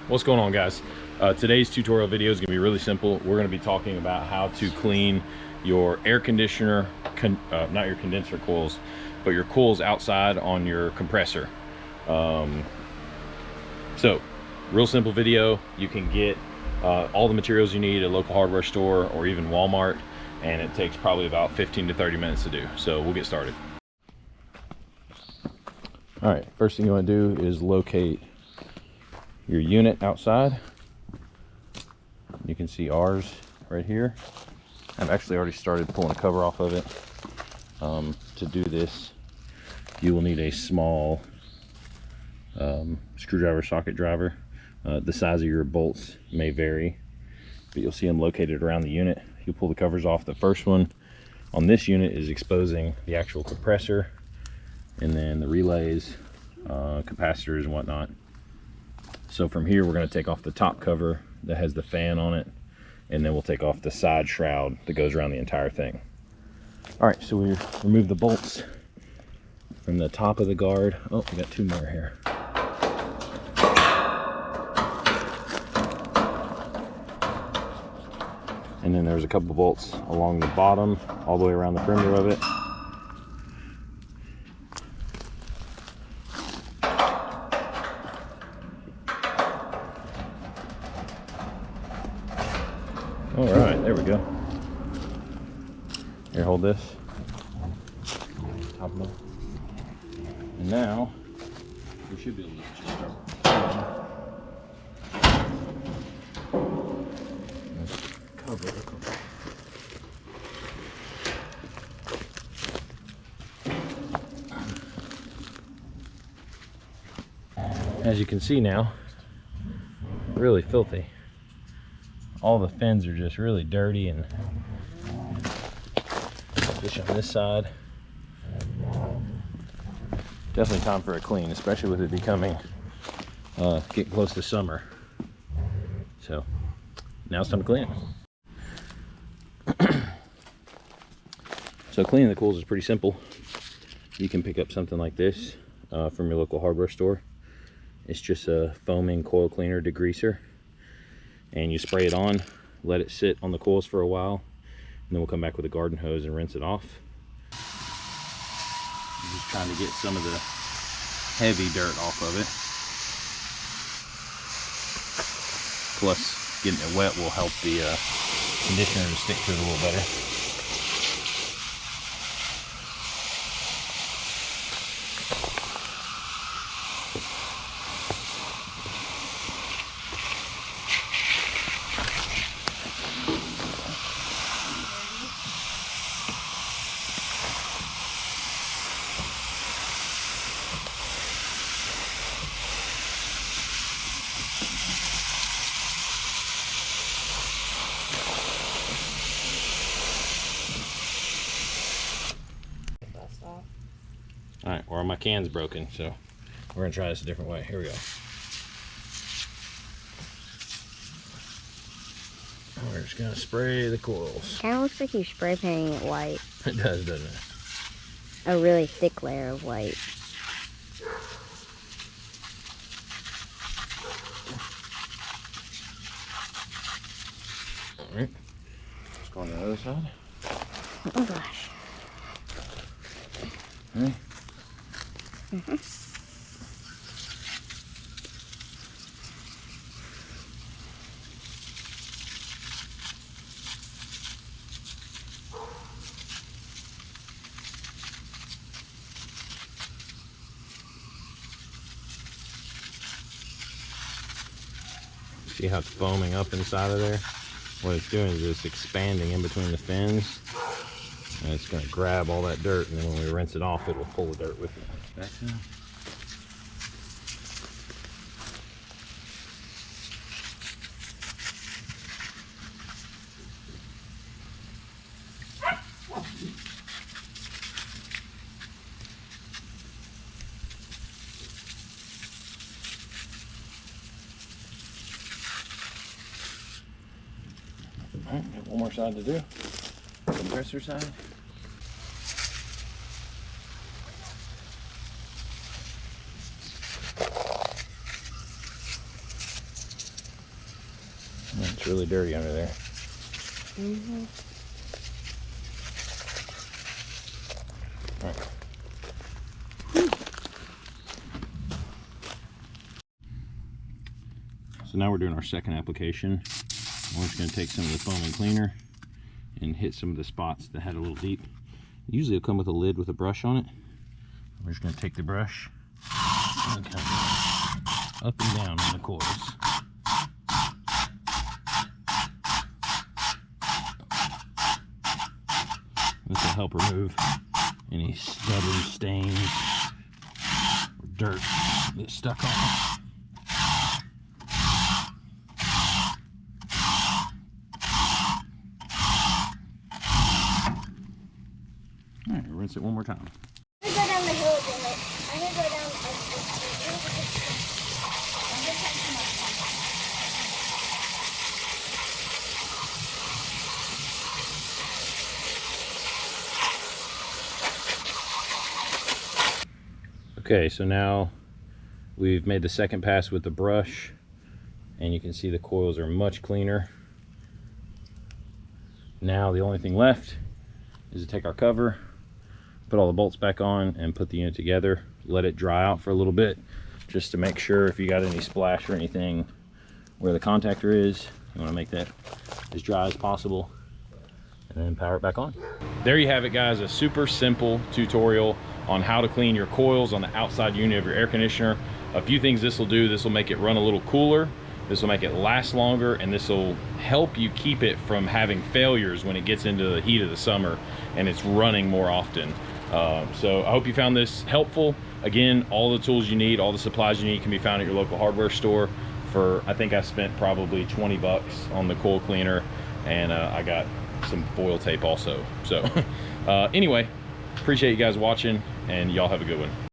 What's going on, guys? Today's tutorial video is going to be really simple. We're going to be talking about how to clean your air conditioner, not your condenser coils, but your coils outside on your compressor. So, real simple video. You can get all the materials you need at a local hardware store or even Walmart, and it takes probably about 15 to 30 minutes to do. So we'll get started. All right, first thing you want to do is locate your unit outside. You can see ours right here. I've actually already started pulling the cover off of it. To do this, you will need a small screwdriver socket driver. The size of your bolts may vary, but you'll see them located around the unit. You pull the covers off. The first one on this unit is exposing the actual compressor, and then the relays, capacitors and whatnot. So from here, we're going to take off the top cover that has the fan on it, and then we'll take off the side shroud that goes around the entire thing. All right, so we remove the bolts from the top of the guard. Oh, we got two more here. And then there's a couple bolts along the bottom, all the way around the perimeter of it. All right, there we go. Here, hold this. Top of it. And now, we should be able to just start cover it. As you can see now, really filthy. All the fins are just really dirty, and especially on this side. Definitely time for a clean, especially with it becoming getting close to summer. So now it's time to clean it. So cleaning the coils is pretty simple. You can pick up something like this from your local hardware store. It's just a foaming coil cleaner degreaser, and you spray it on, let it sit on the coils for a while, and then we'll come back with a garden hose and rinse it off. I'm just trying to get some of the heavy dirt off of it. Plus, getting it wet will help the conditioner to stick to it a little better. All right, well, my can's broken, so we're gonna try this a different way. Here we go. We're just gonna spray the coils. Kind of looks like you're spray painting it white. It does, doesn't it? A really thick layer of white. All right, let's go on the other side. Oh gosh. All right. See how it's foaming up inside of there? What it's doing is it's expanding in between the fins, and it's going to grab all that dirt, and then when we rinse it off, it will pull the dirt with it. Back now. All right, got one more side to do. Compressor side. It's really dirty under there. Mm-hmm. All right. So now we're doing our second application. We're just going to take some of the foam and cleaner and hit some of the spots that had a little deep. Usually it'll come with a lid with a brush on it. We're just going to take the brush and kind of go up and down on the coils. This will help remove any stubborn stains or dirt that's stuck on it. All right, rinse it one more time. I'm gonna go down the hill again. I'm gonna go down. Okay, so now we've made the second pass with the brush, and you can see the coils are much cleaner. Now the only thing left is to take our cover, put all the bolts back on, and put the unit together. Let it dry out for a little bit, just to make sure if you got any splash or anything where the contactor is, you want to make that as dry as possible, and then power it back on. There you have it, guys, a super simple tutorial on how to clean your coils on the outside unit of your air conditioner. A few things this will do: this will make it run a little cooler, this will make it last longer, and this will help you keep it from having failures when it gets into the heat of the summer and it's running more often. So I hope you found this helpful. Again, all the tools you need, all the supplies you need can be found at your local hardware store. I think I spent probably 20 bucks on the coil cleaner, and I got some foil tape also. So anyway, appreciate you guys watching, and y'all have a good one.